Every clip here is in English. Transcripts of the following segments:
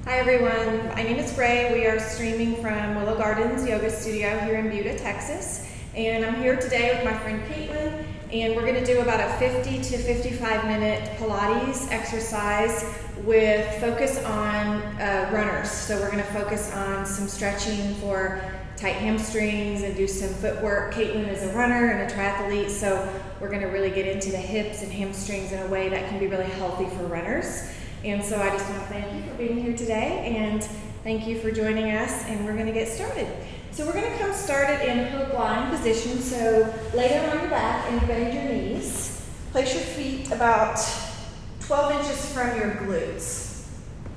Hi everyone, my name is Ray. We are streaming from Willow Gardens Yoga Studio here in Buda, Texas. And I'm here today with my friend Caitlyn, and we're gonna do about a 50 to 55 minute Pilates exercise with focus on runners. So we're gonna focus on some stretching for tight hamstrings and do some footwork. Caitlyn is a runner and a triathlete, so we're gonna really get into the hips and hamstrings in a way that can be really healthy for runners. And so I just want to thank you for being here today, and thank you for joining us, and we're going to get started. So we're going to come started in hook lying position. So lay down on your back and bend your knees. Place your feet about 12 inches from your glutes.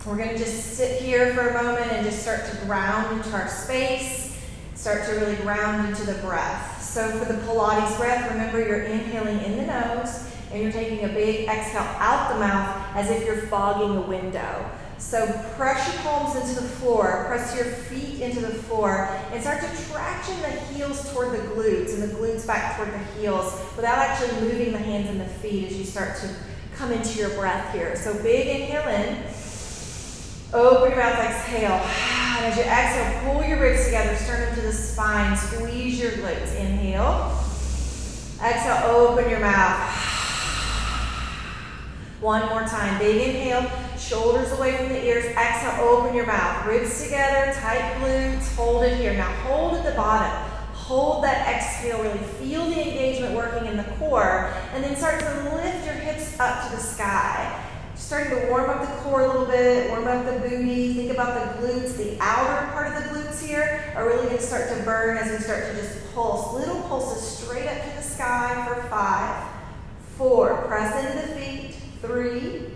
We're going to just sit here for a moment and just start to ground into our space, start to really ground into the breath. So for the Pilates breath, remember you're inhaling in the nose, and you're taking a big exhale out the mouth as if you're fogging a window. So press your palms into the floor, press your feet into the floor, and start to traction the heels toward the glutes and the glutes back toward the heels without actually moving the hands and the feet as you start to come into your breath here. So big inhale in, open your mouth, exhale. And as you exhale, pull your ribs together, sternum to the spine, squeeze your glutes. Inhale, exhale, open your mouth. One more time, big inhale, shoulders away from the ears, exhale, open your mouth, ribs together, tight glutes, hold it here. Now hold at the bottom, hold that exhale, really feel the engagement working in the core, and then start to lift your hips up to the sky. Starting to warm up the core a little bit, warm up the booty, think about the glutes, the outer part of the glutes here are really gonna start to burn as we start to just pulse, little pulses straight up to the sky for 5, 4, press into the feet, 3,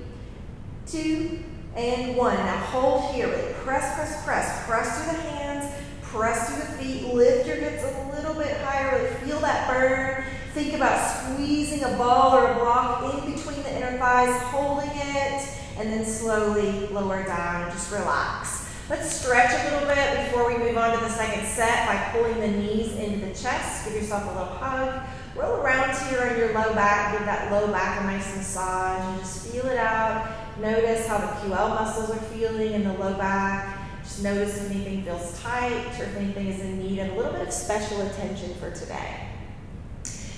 2, and 1. Now hold here, really press, press, press. Press through the hands, press through the feet, lift your hips a little bit higher, really feel that burn. Think about squeezing a ball or a block in between the inner thighs, holding it, and then slowly lower down and just relax. Let's stretch a little bit before we move on to the second set by pulling the knees into the chest. Give yourself a little hug. Roll around here on your low back. Give that low back a nice massage and just feel it out. Notice how the QL muscles are feeling in the low back. Just notice if anything feels tight or if anything is in need of a little bit of special attention for today.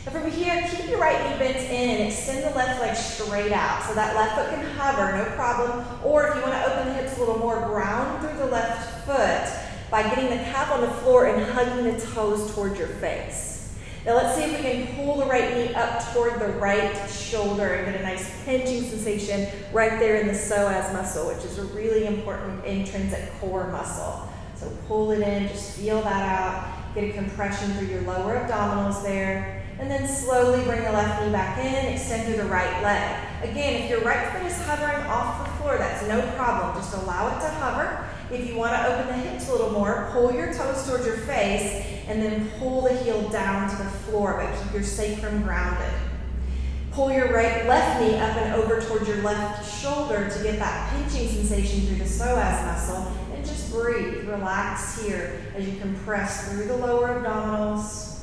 And from here, keep your right knee bent in and extend the left leg straight out. So that left foot can hover, no problem. Or if you want to open the hips a little more, ground through the left foot by getting the calf on the floor and hugging the toes toward your face. Now let's see if we can pull the right knee up toward the right shoulder and get a nice pinching sensation right there in the psoas muscle, which is a really important intrinsic core muscle. So pull it in, just feel that out, get a compression through your lower abdominals there, and then slowly bring the left knee back in, extend through the right leg. Again, if your right foot is hovering off the floor, that's no problem. Just allow it to hover. If you want to open the hips a little more, pull your toes towards your face and then pull the heel down to the floor, but keep your sacrum grounded. Pull your left knee up and over towards your left shoulder to get that pinching sensation through the psoas muscle, and just breathe. Relax here as you compress through the lower abdominals.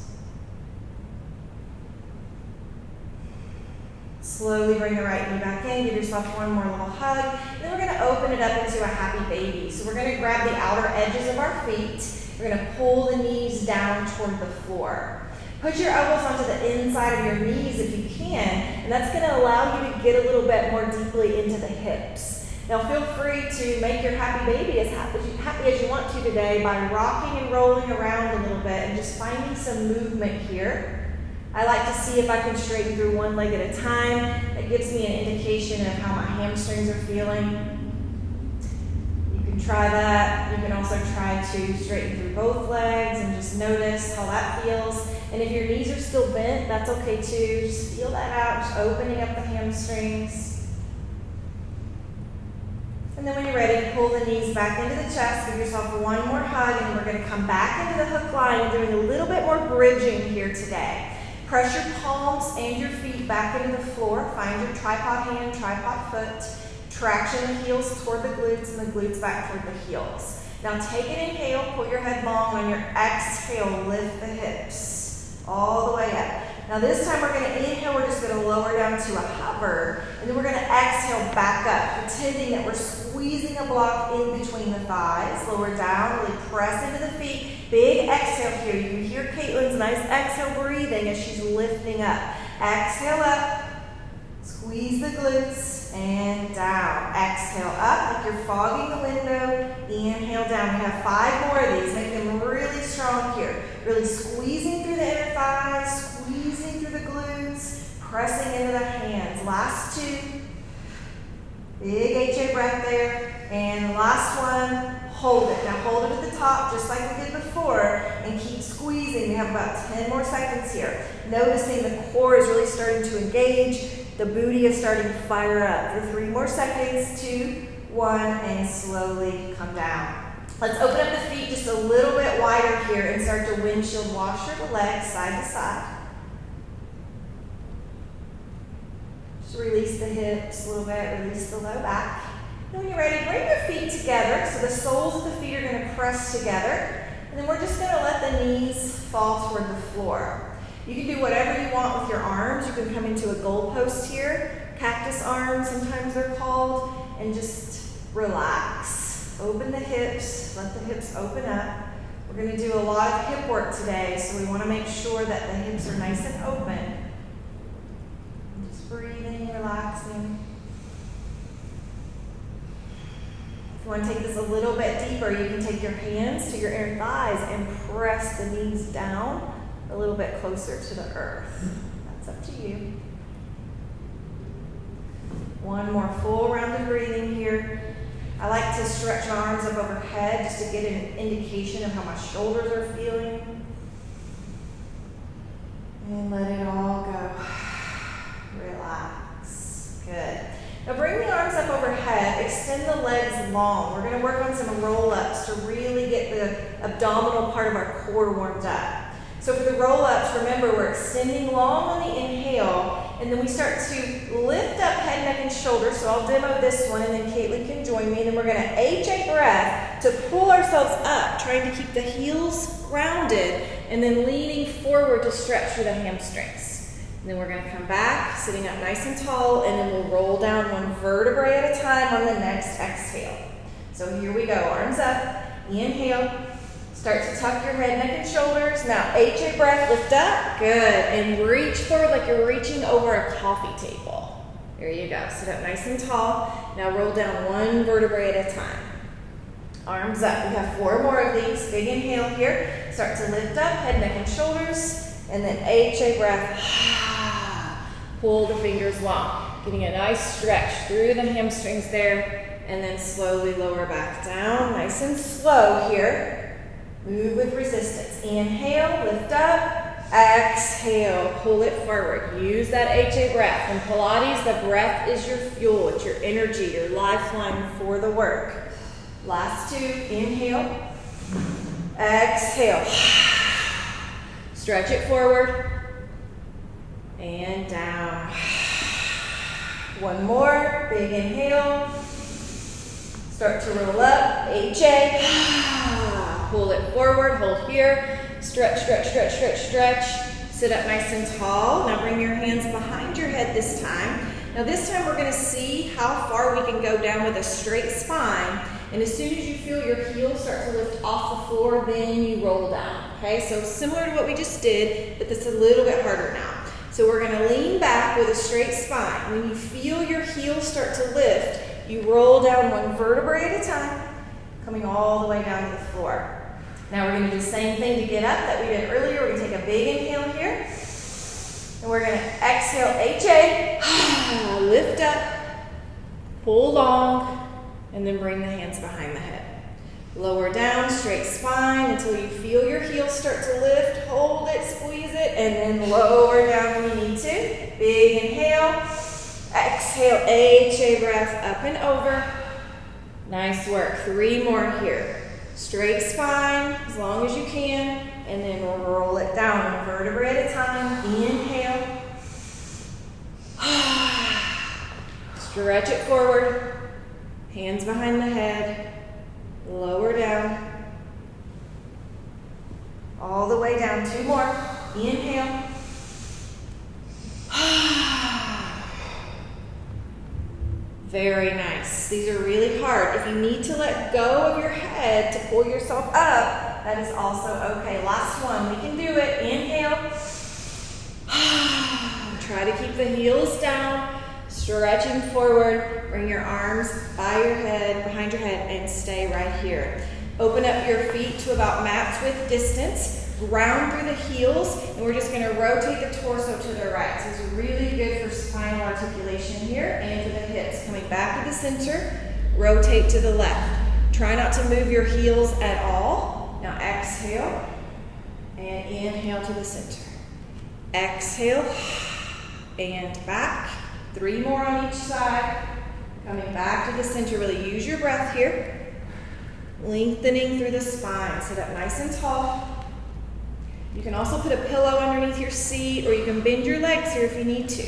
Slowly bring the right knee back in, give yourself one more little hug, and then we're going to open it up into a happy baby. So we're going to grab the outer edges of our feet, we're going to pull the knees down toward the floor. Put your elbows onto the inside of your knees if you can, and that's going to allow you to get a little bit more deeply into the hips. Now feel free to make your happy baby as happy as you want to today by rocking and rolling around a little bit and just finding some movement here. I like to see if I can straighten through one leg at a time. That gives me an indication of how my hamstrings are feeling. You can try that. You can also try to straighten through both legs and just notice how that feels. And if your knees are still bent, that's okay too. Just feel that out, just opening up the hamstrings. And then when you're ready, pull the knees back into the chest, give yourself one more hug, and we're going to come back into the hook line and doing a little bit more bridging here today. Press your palms and your feet back into the floor. Find your tripod hand, tripod foot. Traction the heels toward the glutes and the glutes back toward the heels. Now take an inhale, pull your head long. On your exhale, lift the hips all the way up. Now this time we're going to inhale, we're just going to lower down to a hover, and then we're going to exhale back up, pretending that we're squeezing a block in between the thighs. Lower down, really press into the feet. Big exhale here. You can hear Caitlyn's nice exhale breathing as she's lifting up. Exhale up, squeeze the glutes, and down. Exhale up like you're fogging the window. Inhale down. We have 5 more of these. Make them really strong here. Really squeezing through the inner thighs, squeezing through the glutes, pressing into the hands. Last 2. Big HA breath there. And last one, hold it. Now hold it at the top just like we did before and keep squeezing. We have about 10 more seconds here. Noticing the core is really starting to engage. The booty is starting to fire up. For 3 more seconds, 2, 1, and slowly come down. Let's open up the feet just a little bit wider here and start to windshield washer the legs side to side. Just release the hips a little bit, release the low back. And when you're ready, bring your feet together. So the soles of the feet are going to press together. And then we're just going to let the knees fall toward the floor. You can do whatever you want with your arms. You can come into a goalpost here, cactus arms sometimes they're called, and just relax. Open the hips, let the hips open up. We're going to do a lot of hip work today, so we want to make sure that the hips are nice and open. Just breathing, relaxing. If you want to take this a little bit deeper, you can take your hands to your inner thighs and press the knees down a little bit closer to the earth. That's up to you. One more full round of breathing here. I like to stretch my arms up overhead just to get an indication of how my shoulders are feeling. And let it all go. Relax. Good. Now bring the arms up overhead, extend the legs long. We're going to work on some roll-ups to really get the abdominal part of our core warmed up. So for the roll-ups, remember we're extending long on the inhale, and then we start to lift up head, neck, and shoulders. So I'll demo this one, and then Caitlyn can join me. And then we're going to HA breath to pull ourselves up, trying to keep the heels grounded, and then leaning forward to stretch through the hamstrings. And then we're going to come back, sitting up nice and tall, and then we'll roll down 1 vertebrae at a time on the next exhale. So here we go, arms up, inhale. Start to tuck your head, neck, and shoulders. Now, HA breath, lift up. Good. And reach forward like you're reaching over a coffee table. There you go. Sit up nice and tall. Now roll down 1 vertebrae at a time. Arms up. We have 4 more of these. Big inhale here. Start to lift up, head, neck, and shoulders. And then HA breath. Pull the fingers long. Getting a nice stretch through the hamstrings there. And then slowly lower back down. Nice and slow here. Move with resistance. Inhale, lift up. Exhale, pull it forward. Use that HA breath. In Pilates, the breath is your fuel. It's your energy, your lifeline for the work. Last 2. Inhale. Exhale. Stretch it forward. And down. 1 more. Big inhale. Start to roll up. HA. Pull it forward, hold here, stretch, stretch, stretch, stretch, stretch. Sit up nice and tall. Now bring your hands behind your head this time. Now this time we're going to see how far we can go down with a straight spine. And as soon as you feel your heels start to lift off the floor, then you roll down. Okay, so similar to what we just did, but that's a little bit harder now. So we're going to lean back with a straight spine. When you feel your heels start to lift, you roll down 1 vertebrae at a time, coming all the way down to the floor. Now we're going to do the same thing to get up that we did earlier. We're going to take a big inhale here. And we're going to exhale, HA. Lift up, pull long, and then bring the hands behind the head. Lower down, straight spine until you feel your heels start to lift. Hold it, squeeze it, and then lower down when you need to. Big inhale. Exhale, HA breath up and over. Nice work. 3 more here. Straight spine, as long as you can, and then roll it down 1 vertebrae at a time. Inhale. Stretch it forward. Hands behind the head. Lower down. All the way down. 2 more. Inhale. Very nice. These are really hard. If you need to let go of your head to pull yourself up, that is also okay. Last one. We can do it. Inhale. Try to keep the heels down, stretching forward. Bring your arms by your head, behind your head, and stay right here. Open up your feet to about match width distance. Ground through the heels, and we're just going to rotate the torso to the right. So it's really good for spinal articulation here and for the hips. Coming back to the center, rotate to the left. Try not to move your heels at all. Now exhale and inhale to the center. Exhale and back. 3 more on each side. Coming back to the center. Really use your breath here. Lengthening through the spine. Sit up nice and tall. You can also put a pillow underneath your seat, or you can bend your legs here if you need to.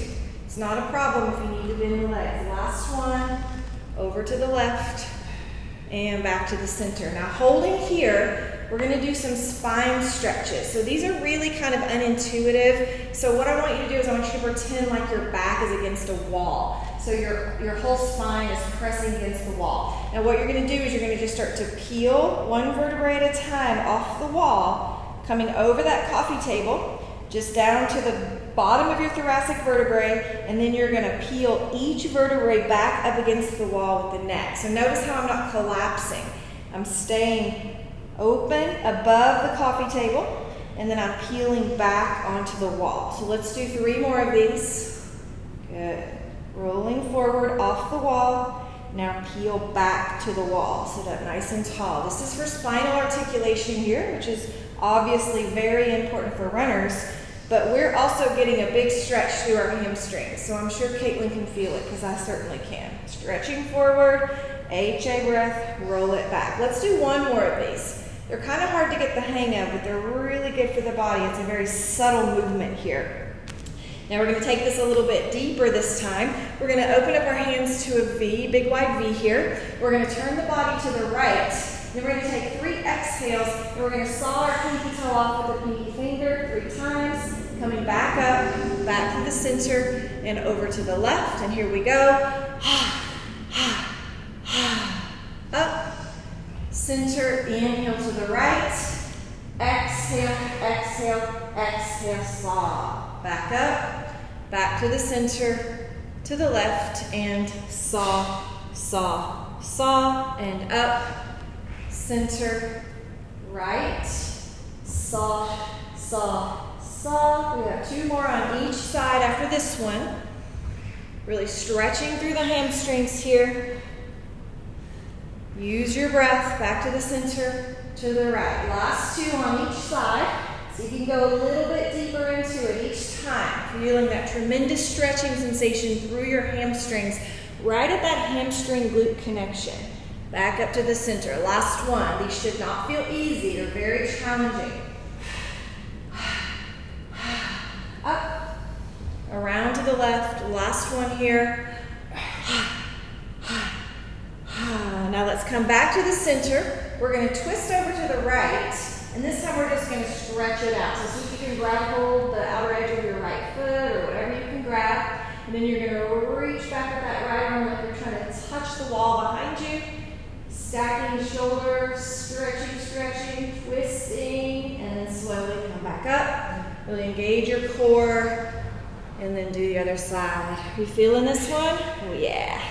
It's not a problem if you need to bend the legs. Last one, over to the left, and back to the center. Now holding here, we're gonna do some spine stretches. So these are really kind of unintuitive. So what I want you to do is I want you to pretend like your back is against a wall. So your whole spine is pressing against the wall. Now what you're gonna do is you're gonna just start to peel one vertebrae at a time off the wall, coming over that coffee table, just down to the bottom of your thoracic vertebrae, and then you're gonna peel each vertebrae back up against the wall with the neck. So notice how I'm not collapsing. I'm staying open above the coffee table, and then I'm peeling back onto the wall. So let's do 3 more of these. Good. Rolling forward off the wall. Now peel back to the wall. Sit up nice and tall. This is for spinal articulation here, which is obviously very important for runners, but we're also getting a big stretch through our hamstrings. So I'm sure Caitlyn can feel it, because I certainly can. Stretching forward, HA breath, roll it back. Let's do 1 more of these. They're kind of hard to get the hang of, but they're really good for the body. It's a very subtle movement here. Now we're going to take this a little bit deeper this time. We're going to open up our hands to a V, big wide V here. We're going to turn the body to the right. Then we're going to take 3 exhales, and we're going to saw our pinky toe off with the pinky finger 3 times. Coming back up, back to the center, and over to the left. And here we go. Up, center, inhale to the right. Exhale, exhale, exhale, saw. Back up, back to the center, to the left, and saw, saw, saw, and up, center, right, saw, saw, saw. We have 2 more on each side after this one. Really stretching through the hamstrings here. Use your breath, back to the center, to the right. Last 2 on each side. So you can go a little bit deeper into it each time, feeling that tremendous stretching sensation through your hamstrings, right at that hamstring glute connection. Back up to the center. Last one. These should not feel easy. They're very challenging. Up, around to the left. Last one here. Now let's come back to the center. We're going to twist over to the right. And this time we're just going to stretch it out. So see if you can grab hold the outer edge of your right foot or whatever you can grab. And then you're going to reach back with that right arm like you're trying to touch the wall behind you. Stacking shoulders, stretching, stretching, twisting, and then slowly come back up. Really engage your core, and then do the other side. You feeling this one? Oh yeah.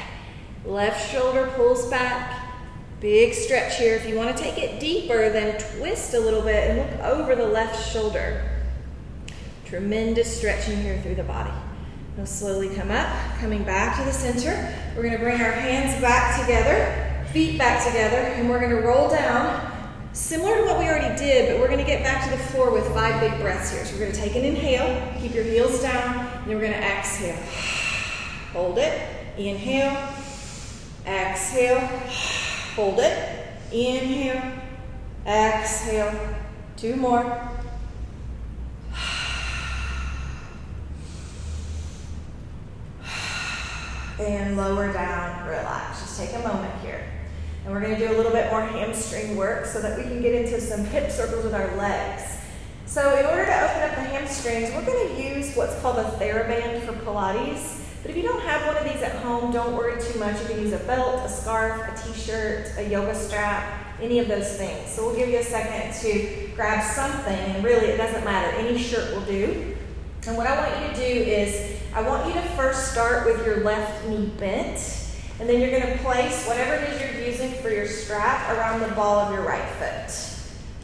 Left shoulder pulls back. Big stretch here. If you want to take it deeper, then twist a little bit and look over the left shoulder. Tremendous stretching here through the body. We'll slowly come up, coming back to the center. We're going to bring our hands back together, feet back together, and we're going to roll down, similar to what we already did, but we're going to get back to the floor with 5 big breaths here. So we're going to take an inhale, keep your heels down, and then we're going to exhale. Hold it, inhale, exhale, hold it, inhale, exhale, 2 more. And lower down, relax. Just take a moment here. And we're going to do a little bit more hamstring work so that we can get into some hip circles with our legs. So in order to open up the hamstrings, we're going to use what's called a TheraBand for Pilates. But if you don't have one of these at home, don't worry too much. You can use a belt, a scarf, a t-shirt, a yoga strap, any of those things. So we'll give you a second to grab something, and really it doesn't matter. Any shirt will do. And what I want you to do is, I want you to first start with your left knee bent, and then you're going to place whatever it is you're using for your strap around the ball of your right foot.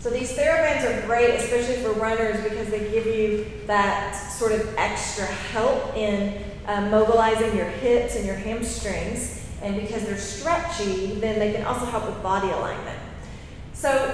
So these TheraBands are great, especially for runners, because they give you that sort of extra help in mobilizing your hips and your hamstrings. And because they're stretchy, then they can also help with body alignment. So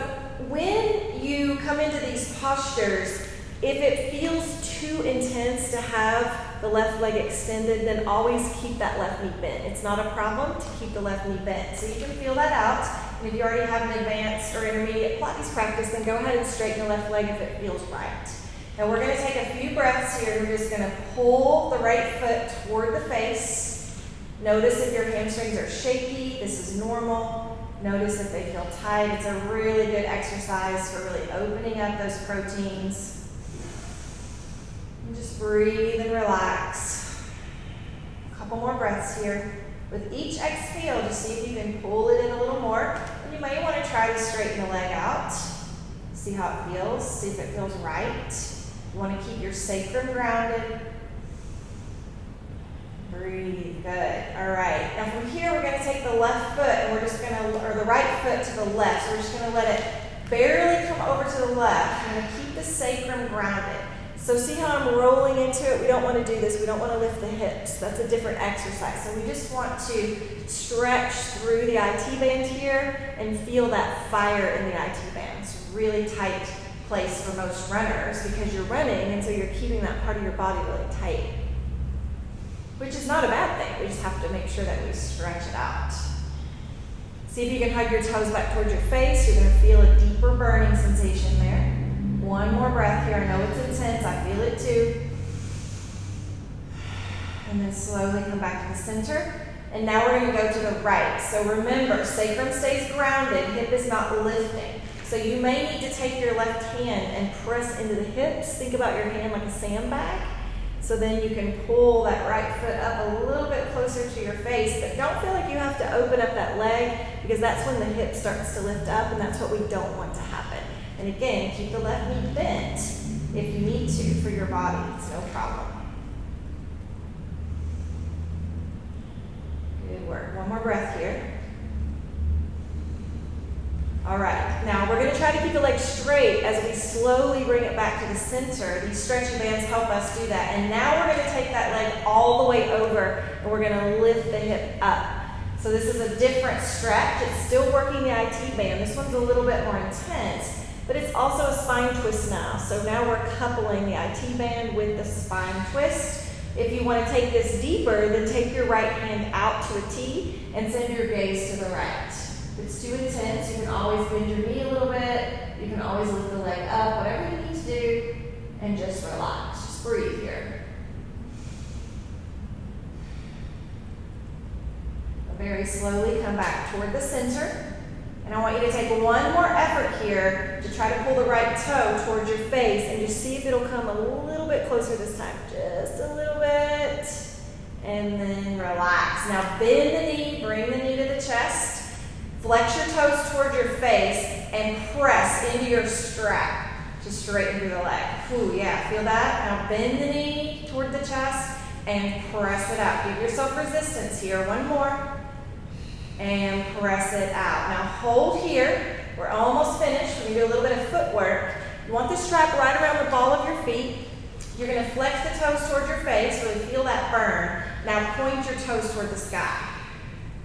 when you come into these postures, if it feels too intense to have the left leg extended, then always keep that left knee bent. It's not a problem to keep the left knee bent. So you can feel that out. And if you already have an advanced or intermediate Pilates practice, then go ahead and straighten the left leg if it feels right. Now we're going to take a few breaths here. We're just going to pull the right foot toward the face. Notice if your hamstrings are shaky. This is normal. Notice if they feel tight. It's a really good exercise for really opening up those proteins. And just breathe and relax. A couple more breaths here. With each exhale, just see if you can pull it in a little more. And you may want to try to straighten the leg out. See how it feels. See if it feels right. You want to keep your sacrum grounded. Breathe. Good. All right. Now from here, we're going to take the left foot, and we're just going to, or the right foot to the left. So we're just going to let it barely come over to the left. I'm going to keep the sacrum grounded. So see how I'm rolling into it? We don't want to do this. We don't want to lift the hips. That's a different exercise. So we just want to stretch through the IT band here and feel that fire in the IT band. It's a really tight place for most runners because you're running, and so you're keeping that part of your body really tight, which is not a bad thing. We just have to make sure that we stretch it out. See if you can hug your toes back towards your face. You're going to feel a deeper burning sensation there. One more breath here. I know it's intense. I feel it too. And then slowly come back to the center. And now we're going to go to the right. So remember, sacrum stays grounded. Hip is not lifting. So you may need to take your left hand and press into the hips. Think about your hand like a sandbag. So then you can pull that right foot up a little bit closer to your face. But don't feel like you have to open up that leg, because that's when the hip starts to lift up, and that's what we don't want to happen. And again, keep the left knee bent if you need to for your body. It's no problem. Good work. One more breath here. All right. Now we're going to try to keep the leg straight as we slowly bring it back to the center. These stretchy bands help us do that. And now we're going to take that leg all the way over, and we're going to lift the hip up. So this is a different stretch. It's still working the IT band. This one's a little bit more intense. But it's also a spine twist now. So now we're coupling the IT band with the spine twist. If you want to take this deeper, then take your right hand out to a T and send your gaze to the right. If it's too intense, you can always bend your knee a little bit. You can always lift the leg up, whatever you need to do, and just relax. Just breathe here. Very slowly come back toward the center. And I want you to take one more effort here to try to pull the right toe towards your face, and just see if it'll come a little bit closer this time. Just a little bit. And then relax. Now bend the knee, bring the knee to the chest. Flex your toes towards your face and press into your strap to straighten through the leg. Ooh, yeah, feel that? Now bend the knee toward the chest and press it out. Give yourself resistance here. One more. And press it out. Now hold here. We're almost finished. We're going to do a little bit of footwork. You want the strap right around the ball of your feet. You're going to flex the toes towards your face, really feel that burn. Now point your toes toward the sky.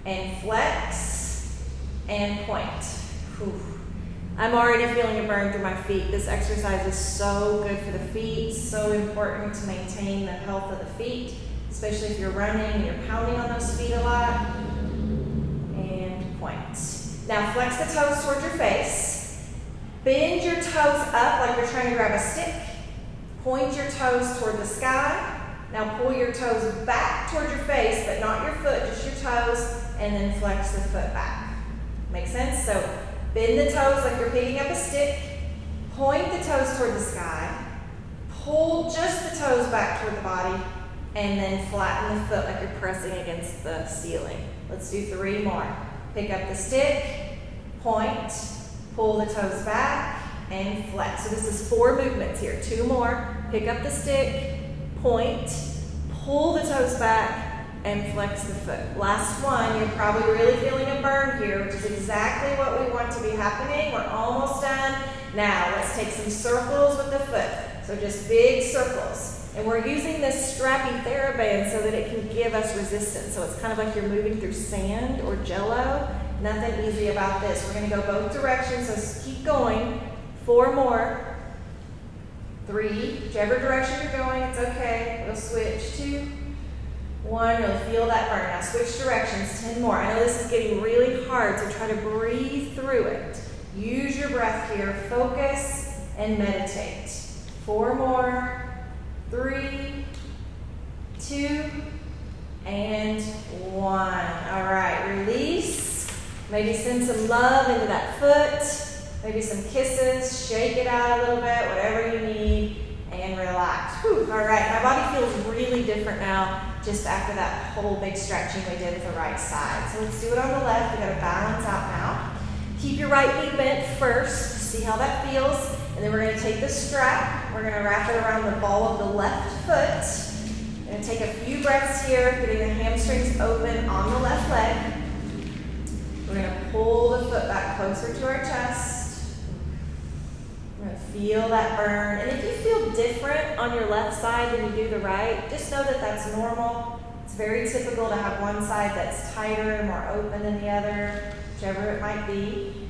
And flex and point. Whew. I'm already feeling a burn through my feet. This exercise is so good for the feet, so important to maintain the health of the feet, especially if you're running and you're pounding on those feet a lot. Point. Now flex the toes towards your face. Bend your toes up like you're trying to grab a stick. Point your toes toward the sky. Now pull your toes back toward your face, but not your foot, just your toes, and then flex the foot back. Make sense? So bend the toes like you're picking up a stick. Point the toes toward the sky. Pull just the toes back toward the body, and then flatten the foot like you're pressing against the ceiling. Let's do 3 more. Pick up the stick, point, pull the toes back, and flex. So this is 4 movements here. 2 more. Pick up the stick, point, pull the toes back, and flex the foot. Last one, you're probably really feeling a burn here, which is exactly what we want to be happening. We're almost done. Now, let's take some circles with the foot. So just big circles. And we're using this strappy TheraBand so that it can give us resistance. So it's kind of like you're moving through sand or jello. Nothing easy about this. We're gonna go both directions, so keep going. 4 more. 3, whichever direction you're going, it's okay. We'll switch. 2, 1, really feel that burn. Now switch directions, 10 more. I know this is getting really hard, so try to breathe through it. Use your breath here, focus and meditate. 4 more. 3, 2, and 1. All right, release. Maybe send some love into that foot. Maybe some kisses. Shake it out a little bit, whatever you need, and relax. Whew. All right, my body feels really different now just after that whole big stretching we did with the right side. So let's do it on the left. We got to balance out now. Keep your right knee bent first. See how that feels. And then we're going to take the strap, we're going to wrap it around the ball of the left foot. We're going to take a few breaths here, getting the hamstrings open on the left leg. We're going to pull the foot back closer to our chest. We're going to feel that burn. And if you feel different on your left side than you do the right, just know that that's normal. It's very typical to have one side that's tighter and more open than the other, whichever it might be.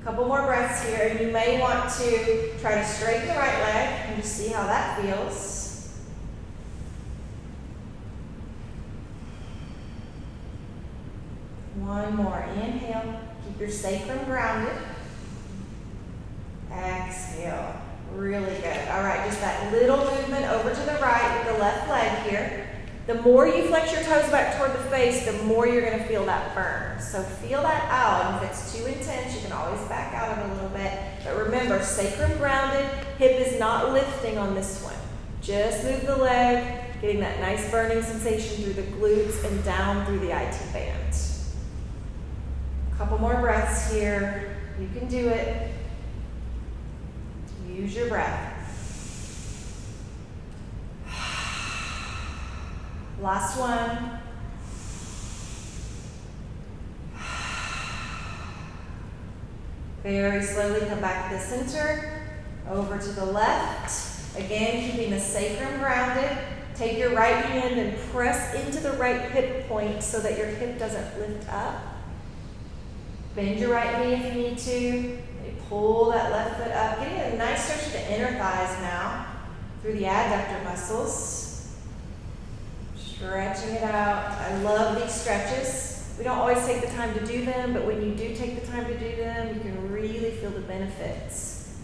Couple more breaths here, and you may want to try to straighten the right leg and just see how that feels. One more. Inhale. Keep your sacrum grounded. Exhale. Really good. All right, just that little movement over to the right with the left leg here. The more you flex your toes back toward the face, the more you're going to feel that burn. So feel that out. And if it's too intense, you can always back out of it a little bit. But remember, sacrum grounded, hip is not lifting on this one. Just move the leg, getting that nice burning sensation through the glutes and down through the IT band. A couple more breaths here. You can do it. Use your breath. Last one. Very slowly come back to the center, over to the left. Again, keeping the sacrum grounded. Take your right hand and press into the right hip point so that your hip doesn't lift up. Bend your right knee if you need to. Pull that left foot up. Getting a nice stretch of the inner thighs now through the adductor muscles. Stretching it out. I love these stretches. We don't always take the time to do them, but when you do take the time to do them, you can really feel the benefits.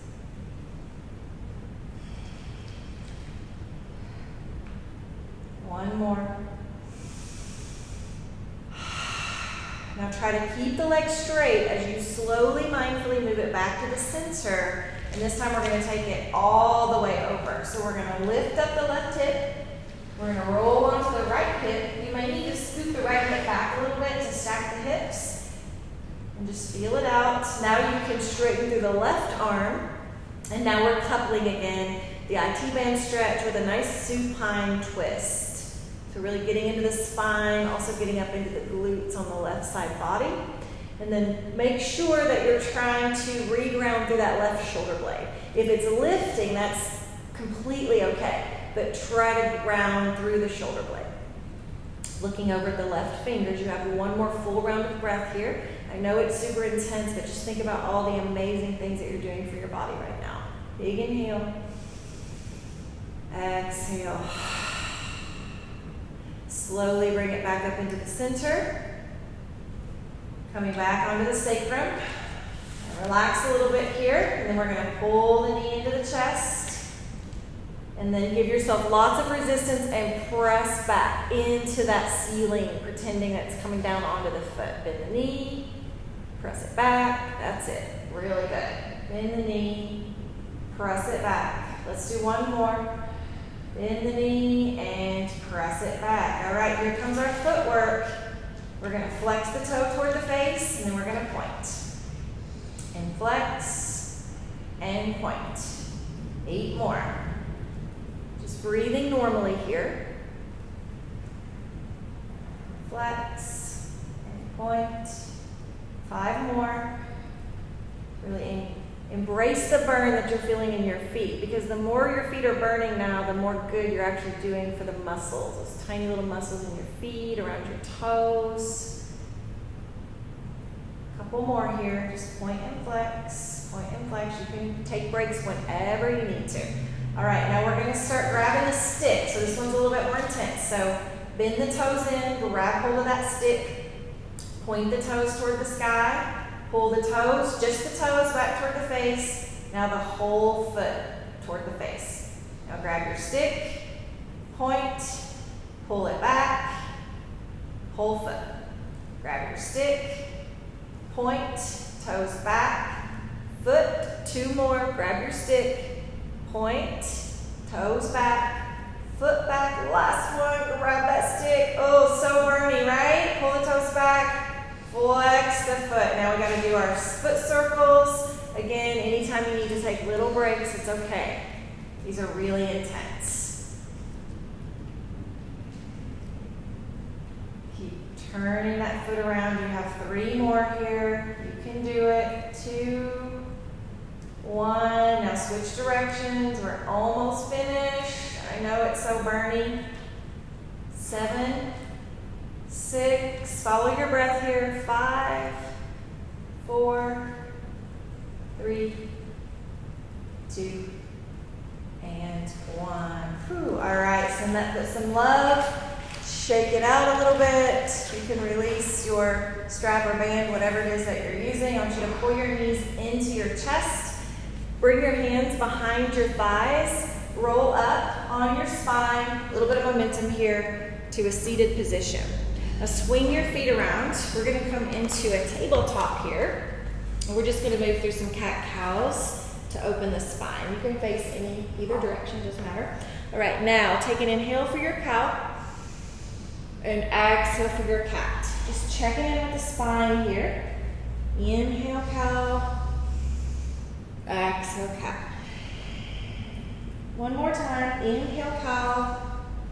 One more. Now try to keep the leg straight as you slowly, mindfully move it back to the center. And this time we're going to take it all the way over. So we're going to lift up the left hip. We're going to roll onto the right hip. You may need to scoop the right hip back a little bit to stack the hips. And just feel it out. Now you can straighten through the left arm. And now we're coupling again the IT band stretch with a nice supine twist. So really getting into the spine, also getting up into the glutes on the left side body. And then make sure that you're trying to reground through that left shoulder blade. If it's lifting, that's completely okay. But try to ground through the shoulder blade. Looking over at the left fingers, you have one more full round of breath here. I know it's super intense, but just think about all the amazing things that you're doing for your body right now. Big inhale. Exhale. Slowly bring it back up into the center. Coming back onto the sacrum. Relax a little bit here, and then we're going to pull the knee into the chest. And then give yourself lots of resistance and press back into that ceiling, pretending that it's coming down onto the foot. Bend the knee, press it back. That's it. Really good. Bend the knee, press it back. Let's do one more. Bend the knee and press it back. All right, here comes our footwork. We're gonna flex the toe toward the face, and then we're gonna point. And flex, and point. 8 more. Just breathing normally here. Flex, and point. 5 more. Really embrace the burn that you're feeling in your feet, because the more your feet are burning now, the more good you're actually doing for the muscles, those tiny little muscles in your feet, around your toes. A couple more here, just point and flex, point and flex. You can take breaks whenever you need to. All right, now we're gonna start grabbing the stick. So this one's a little bit more intense. So bend the toes in, grab hold of that stick, point the toes toward the sky. Pull the toes, just the toes, back toward the face. Now the whole foot toward the face. Now grab your stick, point, pull it back, whole foot. Grab your stick, point, toes back, foot. 2 more, grab your stick, point, toes back, foot back. Last one, grab that stick. Oh, so burny, right? Pull the toes back. Flex the foot. Now we got to do our foot circles. Again, anytime you need to take little breaks, it's okay. These are really intense. Keep turning that foot around. You have 3 more here. You can do it. 2, 1. Now switch directions. We're almost finished. I know it's so burning. 7, 6, follow your breath here. 5, 4, 3, 2, and 1. Whew. All right, send that foot some love. Shake it out a little bit. You can release your strap or band, whatever it is that you're using. I want you to pull your knees into your chest. Bring your hands behind your thighs. Roll up on your spine. A little bit of momentum here to a seated position. Now swing your feet around. We're gonna come into a tabletop here. And we're just gonna move through some cat-cows to open the spine. You can face either direction, doesn't matter. All right, now take an inhale for your cow and exhale for your cat. Just checking in with the spine here. Inhale, cow. Exhale, cat. One more time. Inhale, cow.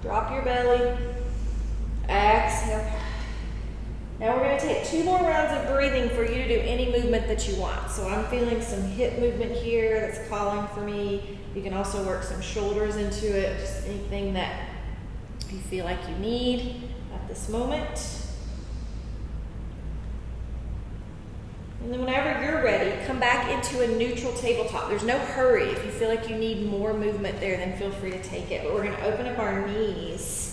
Drop your belly. Exhale. Now we're going to take 2 more rounds of breathing for you to do any movement that you want. So I'm feeling some hip movement here that's calling for me. You can also work some shoulders into it, just anything that you feel like you need at this moment. And then whenever you're ready, come back into a neutral tabletop. There's no hurry. If you feel like you need more movement there, then feel free to take it. But we're going to open up our knees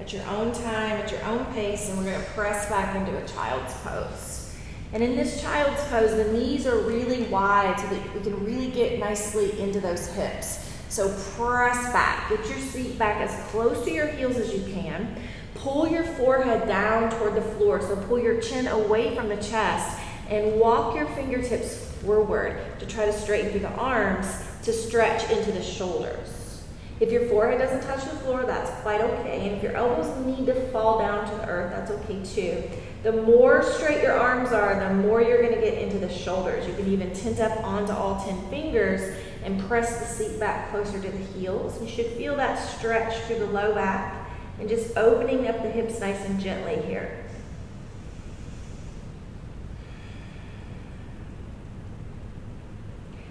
at your own time, at your own pace, and we're going to press back into a child's pose. And in this child's pose, the knees are really wide so that we can really get nicely into those hips. So press back. Get your seat back as close to your heels as you can. Pull your forehead down toward the floor. So pull your chin away from the chest and walk your fingertips forward to try to straighten through the arms to stretch into the shoulders. If your forehead doesn't touch the floor, that's quite okay. And if your elbows need to fall down to the earth, that's okay too. The more straight your arms are, the more you're going to get into the shoulders. You can even tent up onto all 10 fingers and press the seat back closer to the heels. You should feel that stretch through the low back and just opening up the hips nice and gently here.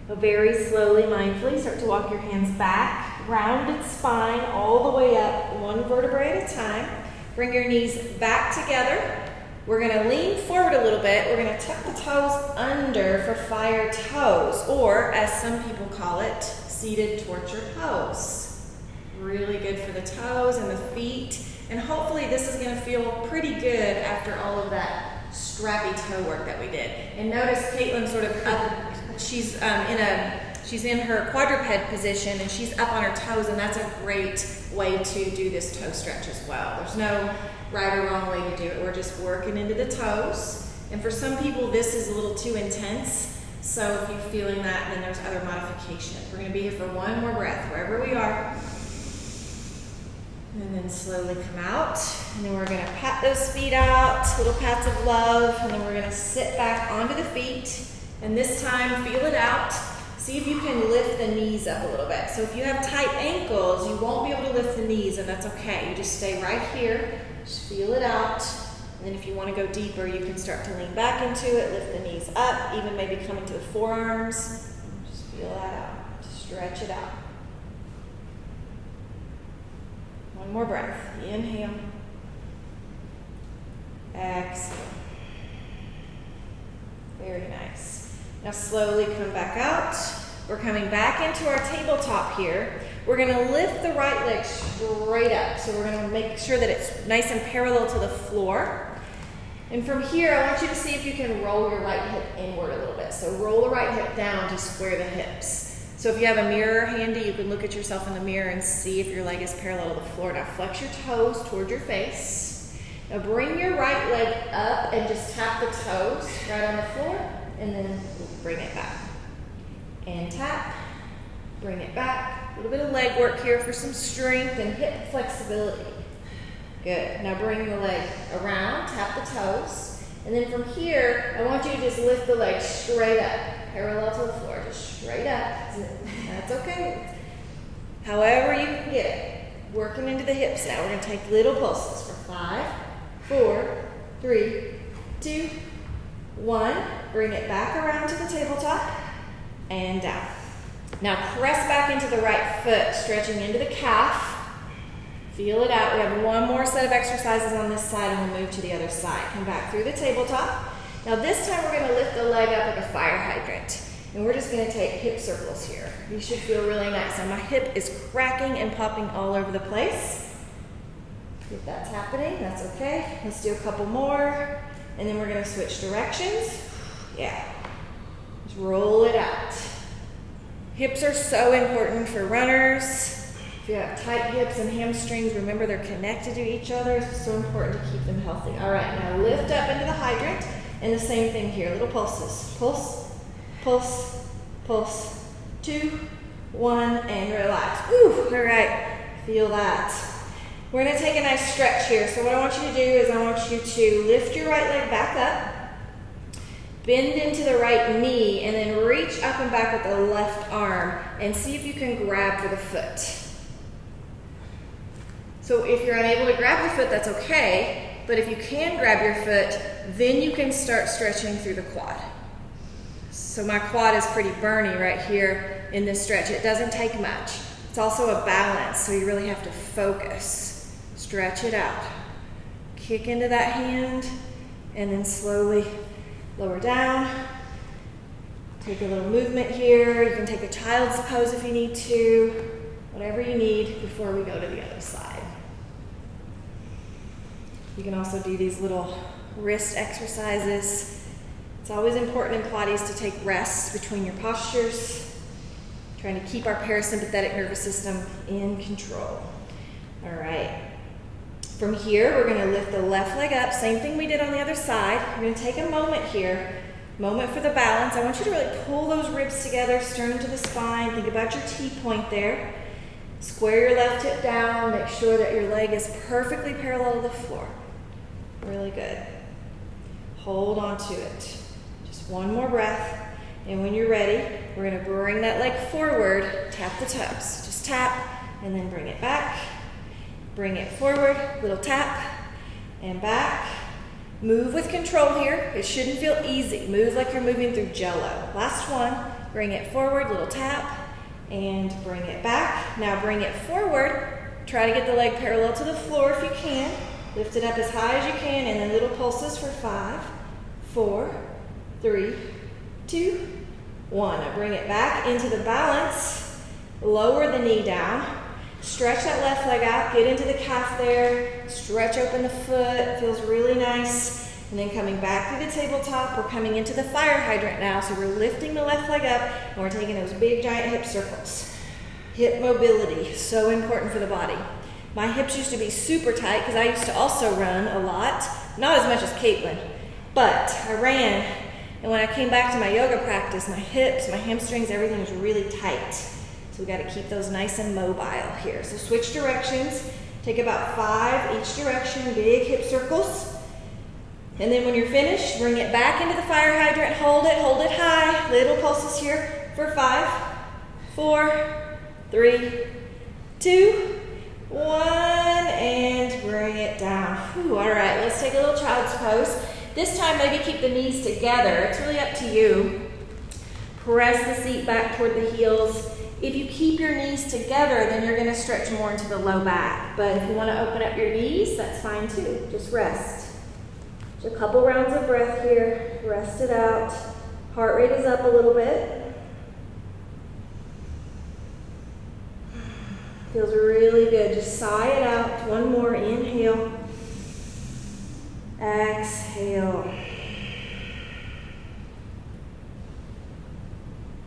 Very slowly, mindfully, start to walk your hands back, rounded spine all the way up, 1 vertebrae at a time. Bring your knees back together. We're going to lean forward a little bit. We're going to tuck the toes under for fire toes, or as some people call it, seated torture pose. Really good for the toes and the feet. And hopefully this is going to feel pretty good after all of that strappy toe work that we did. And notice Caitlyn sort of up. She's in her quadruped position and she's up on her toes, and that's a great way to do this toe stretch as well. There's no right or wrong way to do it. We're just working into the toes. And for some people, this is a little too intense. So if you're feeling that, then there's other modifications. We're going to be here for 1 more breath, wherever we are. And then slowly come out. And then we're gonna pat those feet out, little pats of love. And then we're gonna sit back onto the feet. And this time, feel it out. See if you can lift the knees up a little bit. So if you have tight ankles, you won't be able to lift the knees, and that's okay. You just stay right here, just feel it out. And then if you want to go deeper, you can start to lean back into it, lift the knees up, even maybe come into the forearms. Just feel that out, just stretch it out. One more breath, inhale, exhale. Very nice. Now slowly come back out. We're coming back into our tabletop here. We're gonna lift the right leg straight up. So we're gonna make sure that it's nice and parallel to the floor. And from here, I want you to see if you can roll your right hip inward a little bit. So roll the right hip down to square the hips. So if you have a mirror handy, you can look at yourself in the mirror and see if your leg is parallel to the floor. Now flex your toes toward your face. Now bring your right leg up and just tap the toes right on the floor. And then bring it back. And tap, bring it back. A little bit of leg work here for some strength and hip flexibility. Good. Now bring the leg around, tap the toes. And then from here, I want you to just lift the leg straight up, parallel to the floor, just straight up. That's okay. However you can get it. Working into the hips now. We're going to take little pulses for 5, 4, 3, 2, 1, bring it back around to the tabletop and down. Now press back into the right foot, stretching into the calf. Feel it out. We have one more set of exercises on this side and we'll move to the other side. Come back through the tabletop. Now this time we're going to lift the leg up like a fire hydrant. And we're just going to take hip circles here. You should feel really nice. Now my hip is cracking and popping all over the place. If that's happening, that's okay. Let's do a couple more. And then we're going to switch directions. Yeah. Just roll it out. Hips are so important for runners. If you have tight hips and hamstrings, remember they're connected to each other. It's so important to keep them healthy. All right, now lift up into the hydrant. And the same thing here, little pulses. Pulse, pulse, pulse. 2, 1, and relax. Ooh, all right, feel that. We're gonna take a nice stretch here. So what I want you to do is I want you to lift your right leg back up, bend into the right knee, and then reach up and back with the left arm and see if you can grab for the foot. So if you're unable to grab the foot, that's okay, but if you can grab your foot, then you can start stretching through the quad. So my quad is pretty burny right here in this stretch. It doesn't take much. It's also a balance, so you really have to focus. Stretch it out. Kick into that hand, and then slowly lower down. Take a little movement here. You can take a child's pose if you need to. Whatever you need before we go to the other side. You can also do these little wrist exercises. It's always important in Pilates to take rests between your postures, trying to keep our parasympathetic nervous system in control. All right. From here, we're going to lift the left leg up, same thing we did on the other side. We're going to take a moment here, moment for the balance. I want you to really pull those ribs together, sternum to the spine. Think about your T-point there. Square your left hip down, make sure that your leg is perfectly parallel to the floor. Really good. Hold on to it. Just one more breath. And when you're ready, we're going to bring that leg forward, tap the toes. Just tap, and then bring it back. Bring it forward, little tap, and back. Move with control here. It shouldn't feel easy. Move like you're moving through Jell-O. Last one, bring it forward, little tap, and bring it back. Now bring it forward. Try to get the leg parallel to the floor if you can. Lift it up as high as you can, and then little pulses for 5, 4, 3, 2, 1. Now bring it back into the balance. Lower the knee down. Stretch that left leg out, get into the calf there, stretch open the foot, feels really nice. And then coming back through the tabletop, we're coming into the fire hydrant now. So we're lifting the left leg up and we're taking those big giant hip circles. Hip mobility, so important for the body. My hips used to be super tight because I used to also run a lot. Not as much as Caitlyn, but I ran. And when I came back to my yoga practice, my hips, my hamstrings, everything was really tight. So we got to keep those nice and mobile here. So switch directions. Take about 5 each direction, big hip circles. And then when you're finished, bring it back into the fire hydrant, hold it high. Little pulses here for 5, 4, 3, 2, 1, and bring it down. Whew, all right, let's take a little child's pose. This time, maybe keep the knees together. It's really up to you. Press the seat back toward the heels. If you keep your knees together, then you're gonna stretch more into the low back. But if you wanna open up your knees, that's fine too. Just rest. Just a couple rounds of breath here. Rest it out. Heart rate is up a little bit. Feels really good. Just sigh it out. One more. Inhale. Exhale.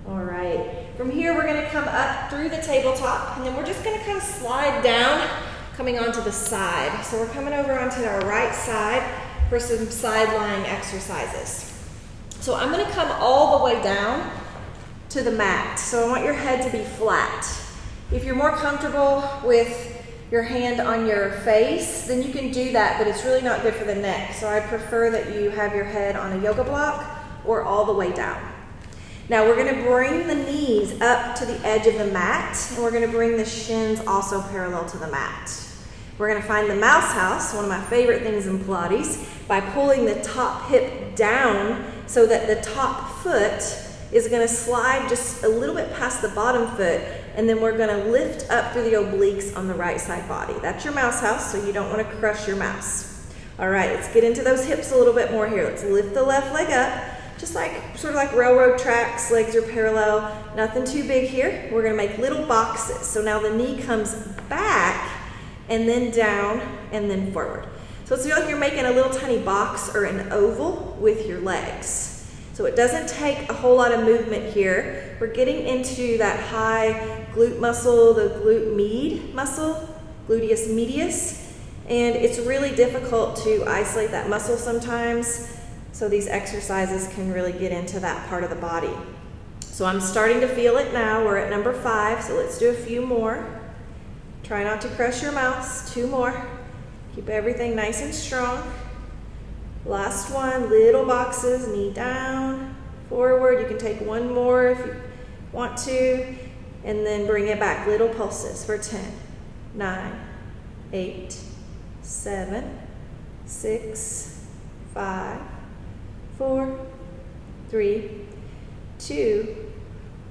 All right. From here, we're going to come up through the tabletop, and then we're just going to kind of slide down, coming onto the side. So we're coming over onto our right side for some side lying exercises. So I'm going to come all the way down to the mat. So I want your head to be flat. If you're more comfortable with your hand on your face, then you can do that, but it's really not good for the neck. So I prefer that you have your head on a yoga block or all the way down. Now we're going to bring the knees up to the edge of the mat, and we're going to bring the shins also parallel to the mat. We're going to find the mouse house, one of my favorite things in Pilates, by pulling the top hip down so that the top foot is going to slide just a little bit past the bottom foot, and then we're going to lift up through the obliques on the right side body. That's your mouse house, so you don't want to crush your mouse. All right, let's get into those hips a little bit more here. Let's lift the left leg up. Just like, sort of like railroad tracks, legs are parallel, nothing too big here. We're gonna make little boxes. So now the knee comes back and then down and then forward. So it's like you're making a little tiny box or an oval with your legs. So it doesn't take a whole lot of movement here. We're getting into that high glute muscle, the glute med muscle, gluteus medius, and it's really difficult to isolate that muscle sometimes. So these exercises can really get into that part of the body. So I'm starting to feel it now. We're at number 5, so let's do a few more. Try not to crush your mouse. 2 more. Keep everything nice and strong. Last one, little boxes, knee down, forward. You can take one more if you want to, and then bring it back. Little pulses for 10, 9, 8, 7, 6, 5, 4, 3, 2,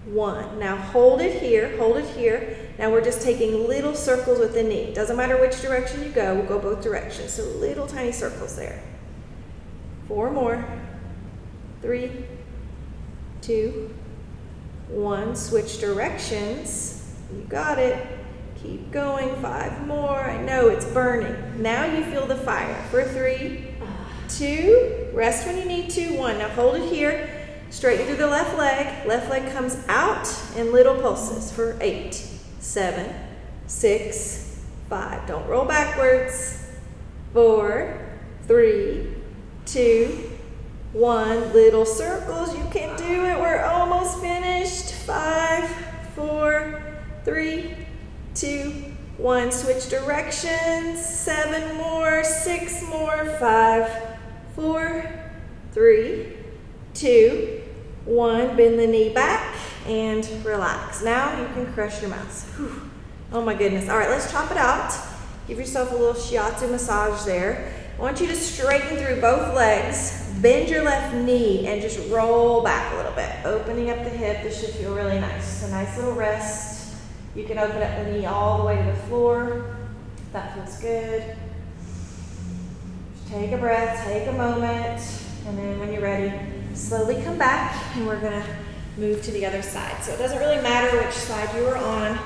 1. Now hold it here, hold it here. Now we're just taking little circles with the knee. Doesn't matter which direction you go, we'll go both directions. So little tiny circles there. 4 more. 3, 2, 1. Switch directions. You got it. Keep going. 5 more. I know it's burning. Now you feel the fire. For 3, 2, rest when you need to. 1. Now hold it here. Straighten through the left leg. Left leg comes out in little pulses for 8, 7, 6, 5. Don't roll backwards. 4, 3, 2, 1. Little circles. You can do it. We're almost finished. 5, 4, 3, 2, 1. Switch directions. 7 more. 6 more. 5, 4, 3, 2, 1. Bend the knee back and relax. Now you can crush your mouse. Whew. Oh my goodness. All right, let's chop it out. Give yourself a little shiatsu massage there. I want you to straighten through both legs, bend your left knee, and just roll back a little bit. Opening up the hip. This should feel really nice. A nice little rest. You can open up the knee all the way to the floor. That feels good. Take a breath, take a moment, and then when you're ready, slowly come back, and we're gonna move to the other side. So it doesn't really matter which side you are on.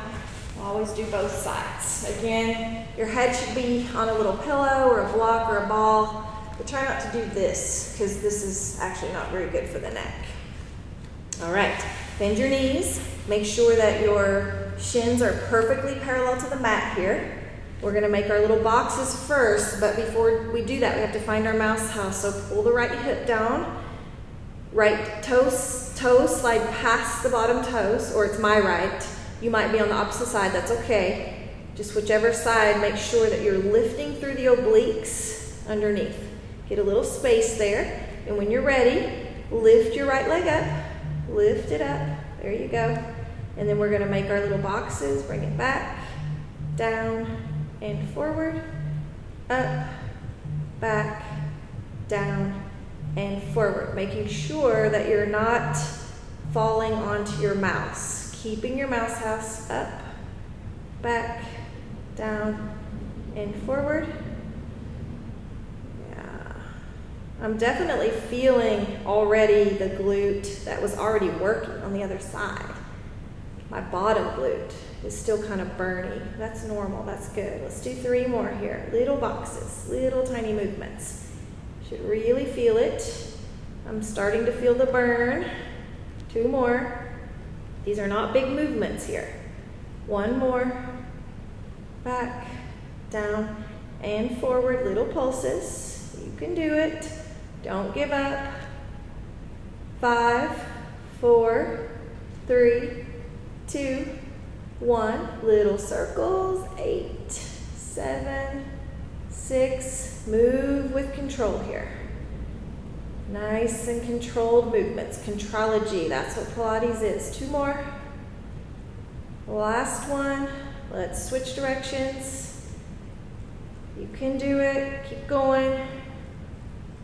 Always do both sides. Again, your head should be on a little pillow or a block or a ball, but try not to do this, because this is actually not very good for the neck. All right, bend your knees. Make sure that your shins are perfectly parallel to the mat here. We're gonna make our little boxes first, but before we do that, we have to find our mouse house. So pull the right hip down, right toes slide past the bottom toes, or it's my right. You might be on the opposite side, that's okay. Just whichever side, make sure that you're lifting through the obliques underneath. Get a little space there. And when you're ready, lift your right leg up. Lift it up. There you go. And then we're going to make our little boxes. Bring it back, down, and forward. Up, back, down, and forward. Making sure that you're not falling onto your mouse. Keeping your mouse house up, back, down, and forward. Yeah. I'm definitely feeling already the glute that was already working on the other side. My bottom glute is still kind of burny. That's normal, that's good. Let's do 3 more here. Little boxes, little tiny movements. Should really feel it. I'm starting to feel the burn. 2 more. These are not big movements here. 1 more. Back, down, and forward. Little pulses. You can do it. Don't give up. 5, 4, 3, 2, 1. Little circles. 8, 7, 6. Move with control here. Nice and controlled movements. Contrology, that's what Pilates is. 2 more. Last one. Let's switch directions. You can do it. Keep going.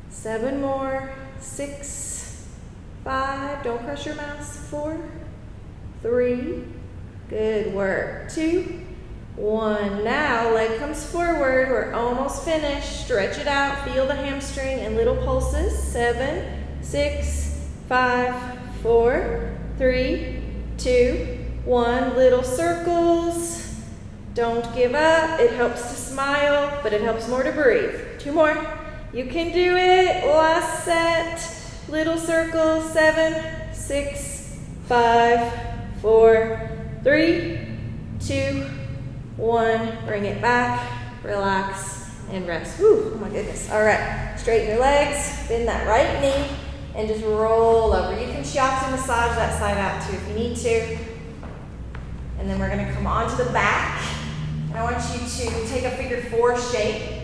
7 more. 6, 5. Don't crush your mouse. 4, 3. Good work. 2, 1. Now leg comes forward. We're almost finished. Stretch it out. Feel the hamstring and little pulses. 7, 6, 5, 4, 3, 2, 1. Little circles. Don't give up. It helps to smile, but it helps more to breathe. 2 more. You can do it. Last set. Little circles. 7, 6, 5, 4, 3, 2, 1. Bring it back. Relax and rest. Whew, oh my goodness. All right. Straighten your legs. Bend that right knee and just roll over. You can shiatsu massage that side out too if you need to. And then we're going to come onto the back. And I want you to take a figure 4 shape.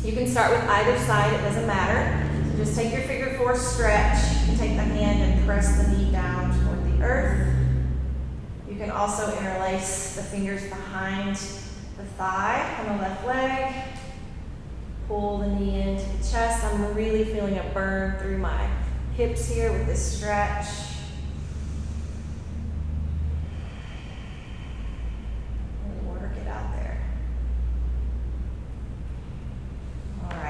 You can start with either side, it doesn't matter. So just take your figure 4 stretch. You can take the hand and press the knee down toward the earth. You can also interlace the fingers behind the thigh on the left leg. Pull the knee into the chest. I'm really feeling a burn through my hips here with this stretch.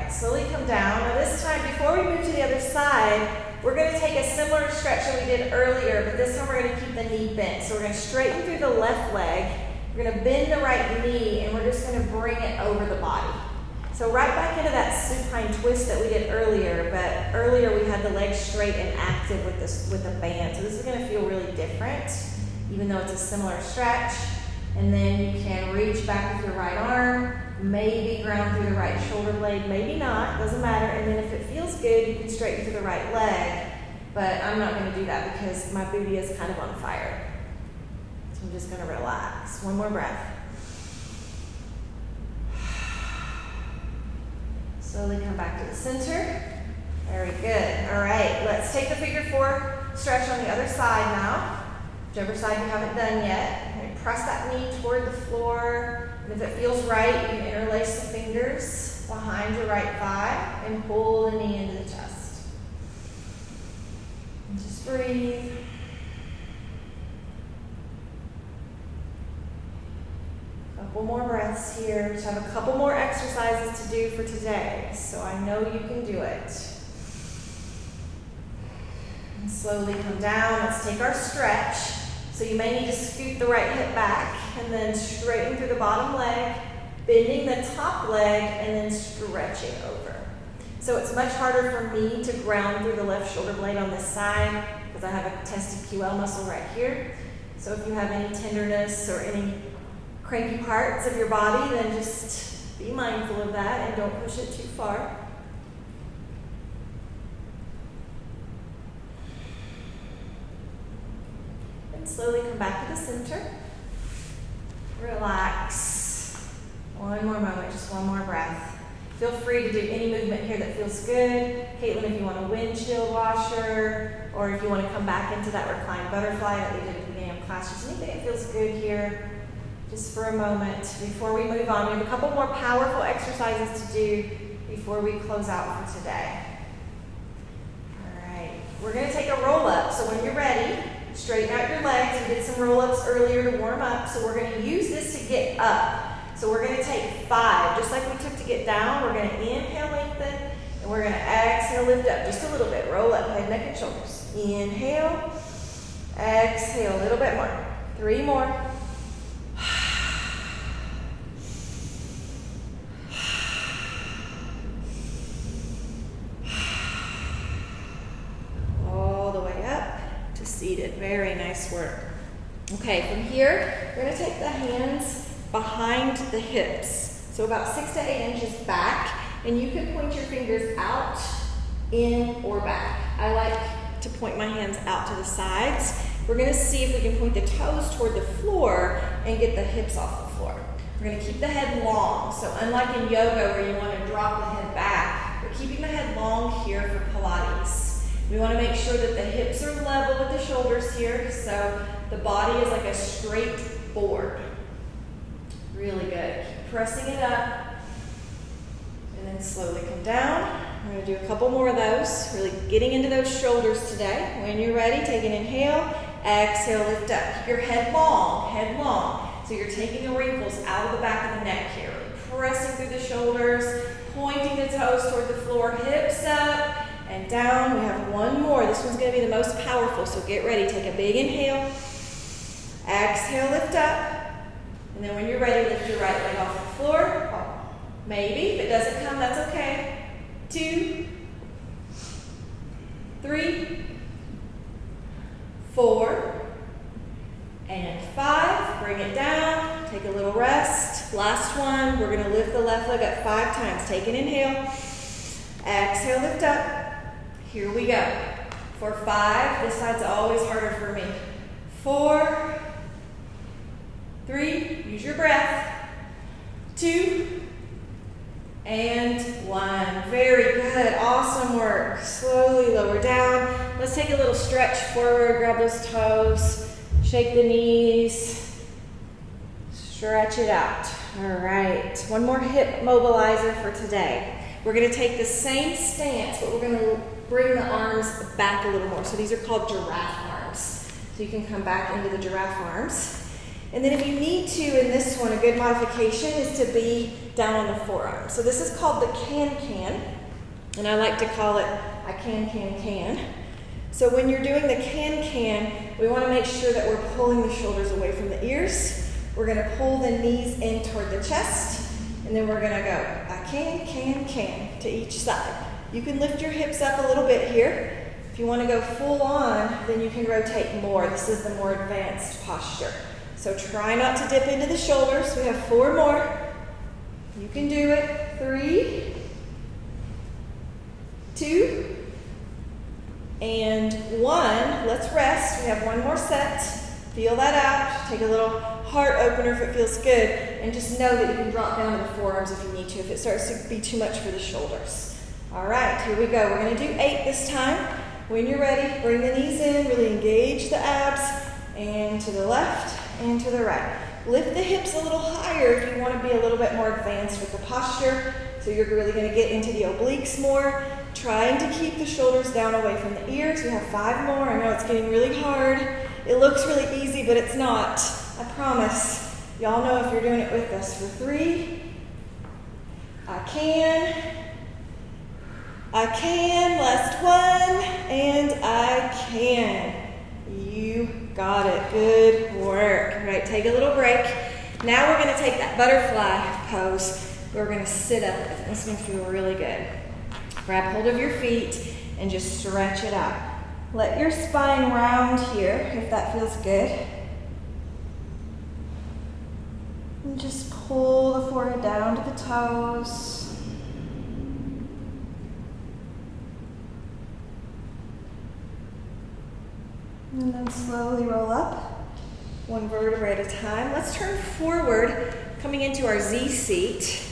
Slowly come down. Now this time, before we move to the other side, we're going to take a similar stretch that we did earlier, but this time we're going to keep the knee bent. So we're going to straighten through the left leg, we're going to bend the right knee, and we're just going to bring it over the body. So right back into that supine twist that we did earlier, but earlier we had the legs straight and active with a band. So this is going to feel really different, even though it's a similar stretch. And then you can reach back with your right arm, maybe ground through the right shoulder blade, maybe not, doesn't matter. And then if it feels good, you can straighten through the right leg, but I'm not going to do that because my booty is kind of on fire. So I'm just going to relax. 1 more breath. Slowly come back to the center. Very good. All right, let's take the figure 4 stretch on the other side now. Whichever side you haven't done yet. And press that knee toward the floor. And if it feels right, you can interlace the fingers behind your right thigh and pull the knee into the chest. And just breathe. Couple more breaths here. Just have a couple more exercises to do for today, so I know you can do it. And slowly come down. Let's take our stretch. So you may need to scoot the right hip back and then straighten through the bottom leg, bending the top leg, and then stretching over. So it's much harder for me to ground through the left shoulder blade on this side because I have a testicular muscle right here. So if you have any tenderness or any cranky parts of your body, then just be mindful of that and don't push it too far. And slowly come back to the center. Relax. One more moment, just one more breath. Feel free to do any movement here that feels good. Caitlyn, if you want a windshield washer, or if you want to come back into that reclined butterfly that we did at the beginning of class, just anything that feels good here, just for a moment before we move on. We have a couple more powerful exercises to do before we close out for today. All right, we're going to take a roll up. So when you're ready, straighten out your legs. We did some roll ups earlier to warm up, so we're going to use this to get up. So we're going to take 5, just like we took to get down. We're going to inhale, lengthen, and we're going to exhale, lift up just a little bit. Roll up, head, neck, and shoulders. Inhale, exhale, a little bit more. 3 more. All the way up to seated. Very nice work. Okay, from here, we're going to take the hands behind the hips, so about 6 to 8 inches back, and you can point your fingers out, in, or back. I like to point my hands out to the sides. We're going to see if we can point the toes toward the floor and get the hips off the floor. We're going to keep the head long, so unlike in yoga where you want to drop the head back, we're keeping the head long here for Pilates. We want to make sure that the hips are level with the shoulders here, so the body is like a straight board. Really good. Keep pressing it up, and then slowly come down. We're going to do a couple more of those, really getting into those shoulders today. When you're ready, take an inhale, exhale, lift up. Keep your head long, head long. So you're taking the wrinkles out of the back of the neck here. Pressing through the shoulders, pointing the toes toward the floor, hips up and down. We have one more. This one's going to be the most powerful, so get ready. Take a big inhale, exhale, lift up. And then when you're ready, lift your right leg off the floor. Oh, maybe. If it doesn't come, that's okay. 2, 3, 4, and 5. Bring it down. Take a little rest. Last one. We're going to lift the left leg up 5 times. Take an inhale. Exhale, lift up. Here we go. For 5. This side's always harder for me. 4, 3, use your breath, 2, and 1. Very good, awesome work. Slowly lower down. Let's take a little stretch forward, grab those toes, shake the knees, stretch it out. All right, one more hip mobilizer for today. We're going to take the same stance, but we're going to bring the arms back a little more. So these are called giraffe arms. So you can come back into the giraffe arms. And then if you need to, in this one, a good modification is to be down on the forearm. So this is called the can-can, and I like to call it a can-can-can. So when you're doing the can-can, we want to make sure that we're pulling the shoulders away from the ears. We're going to pull the knees in toward the chest, and then we're going to go a can-can-can to each side. You can lift your hips up a little bit here. If you want to go full on, then you can rotate more. This is the more advanced posture. So try not to dip into the shoulders. We have 4 more. You can do it. 3, 2, and 1. Let's rest. We have 1 more set. Feel that out. Take a little heart opener if it feels good. And just know that you can drop down to the forearms if you need to, if it starts to be too much for the shoulders. All right, here we go. We're going to do 8 this time. When you're ready, bring the knees in. Really engage the abs. And to the left. And to the right. Lift the hips a little higher if you want to be a little bit more advanced with the posture. So you're really going to get into the obliques more. Trying to keep the shoulders down away from the ears. We have 5 more. I know it's getting really hard. It looks really easy, but it's not. I promise. Y'all know if you're doing it with us. For 3. I can. Last 1. And I can. You got it. Good work. All right, take a little break. Now we're going to take that butterfly pose. We're going to sit up. This is going to feel really good. Grab hold of your feet and just stretch it out. Let your spine round here if that feels good. And just pull the forehead down to the toes. And then slowly roll up, 1 vertebra at a time. Let's turn forward, coming into our Z seat.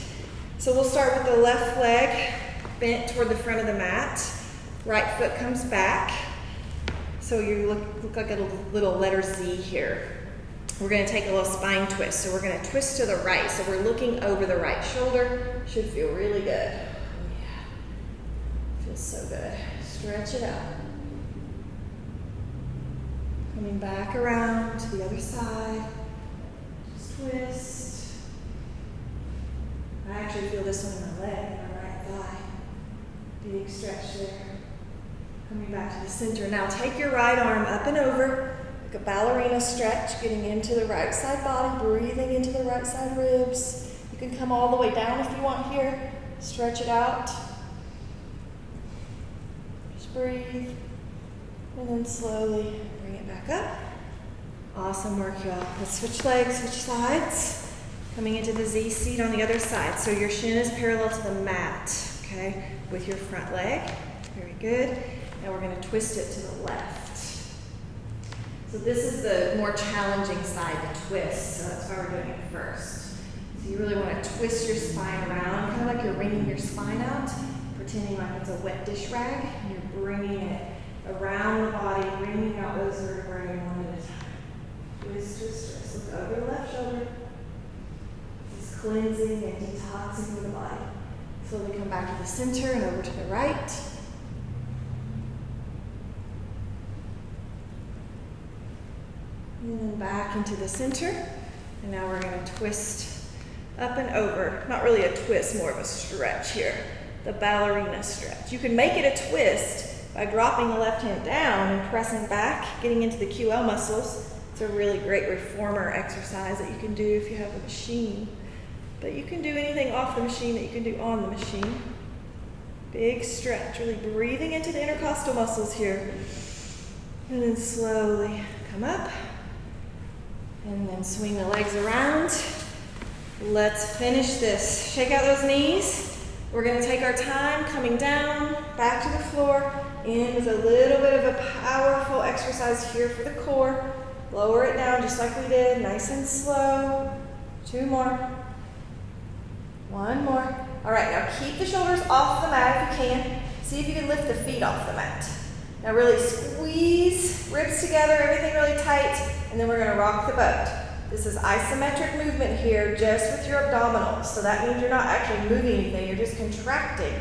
So we'll start with the left leg bent toward the front of the mat. Right foot comes back. So you look like a little letter Z here. We're going to take a little spine twist. So we're going to twist to the right. So we're looking over the right shoulder. Should feel really good. Oh yeah. Feels so good. Stretch it out. Coming back around to the other side. Just twist. I actually feel this one in my leg, my right thigh. Big stretch there. Coming back to the center. Now take your right arm up and over, like a ballerina stretch, getting into the right side body, breathing into the right side ribs. You can come all the way down if you want here. Stretch it out. Just breathe. And then slowly bring it back up. Awesome work, y'all. Let's switch legs, switch sides. Coming into the Z seat on the other side. So your shin is parallel to the mat, okay, with your front leg. Very good. Now we're going to twist it to the left. So this is the more challenging side to twist, so that's why we're doing it first. So you really want to twist your spine around, kind of like you're wringing your spine out, pretending like it's a wet dish rag, and you're bringing it around the body, bringing out those vertebrae one at a time. Twist, twist, twist. Look over the left shoulder. Just cleansing and detoxing through the body. Slowly come back to the center and over to the right. And then back into the center. And now we're going to twist up and over. Not really a twist, more of a stretch here. The ballerina stretch. You can make it a twist by dropping the left hand down and pressing back, getting into the QL muscles. It's a really great reformer exercise that you can do if you have a machine. But you can do anything off the machine that you can do on the machine. Big stretch, really breathing into the intercostal muscles here. And then slowly come up. And then swing the legs around. Let's finish this. Shake out those knees. We're going to take our time coming down, back to the floor, in with a little bit of a powerful exercise here for the core. Lower it down just like we did, nice and slow. 2 more. 1 more. All right, now keep the shoulders off the mat if you can. See if you can lift the feet off the mat. Now really squeeze ribs together, everything really tight, and then we're going to rock the boat. This is isometric movement here just with your abdominals. So that means you're not actually moving anything, you're just contracting.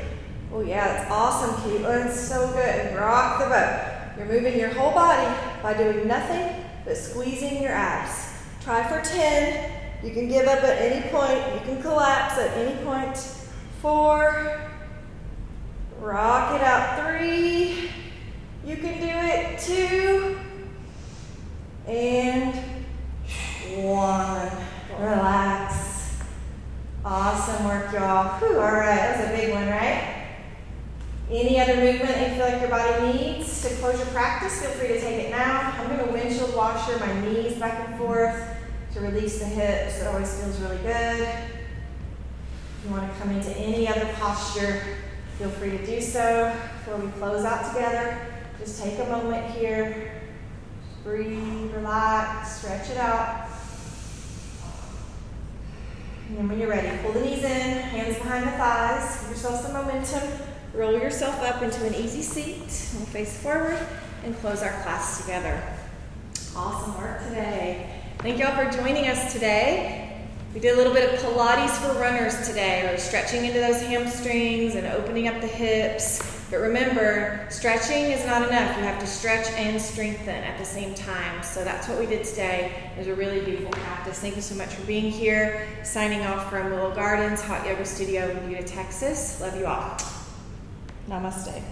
Oh yeah, that's awesome, Caitlyn. So good. Rock the boat. You're moving your whole body by doing nothing but squeezing your abs. Try for 10. You can give up at any point. You can collapse at any point. 4. Rock it out. 3. You can do it. 2. And 1. Relax. Awesome work, y'all. Whew, all right, that was a big one, right? Any other movement that you feel like your body needs to close your practice, feel free to take it now. I'm going to windshield washer my knees back and forth to release the hips. It always feels really good. If you want to come into any other posture, feel free to do so. Before we close out together, just take a moment here. Just breathe, relax, stretch it out. And then when you're ready, pull the knees in, hands behind the thighs, give yourself some momentum. Roll yourself up into an easy seat. We'll face forward and close our class together. Awesome work today. Thank y'all for joining us today. We did a little bit of Pilates for runners today. We're stretching into those hamstrings and opening up the hips. But remember, stretching is not enough. You have to stretch and strengthen at the same time. So that's what we did today. It was a really beautiful practice. Thank you so much for being here. Signing off from Willow Gardens Hot Yoga Studio in Buda, Texas. Love you all. Namaste.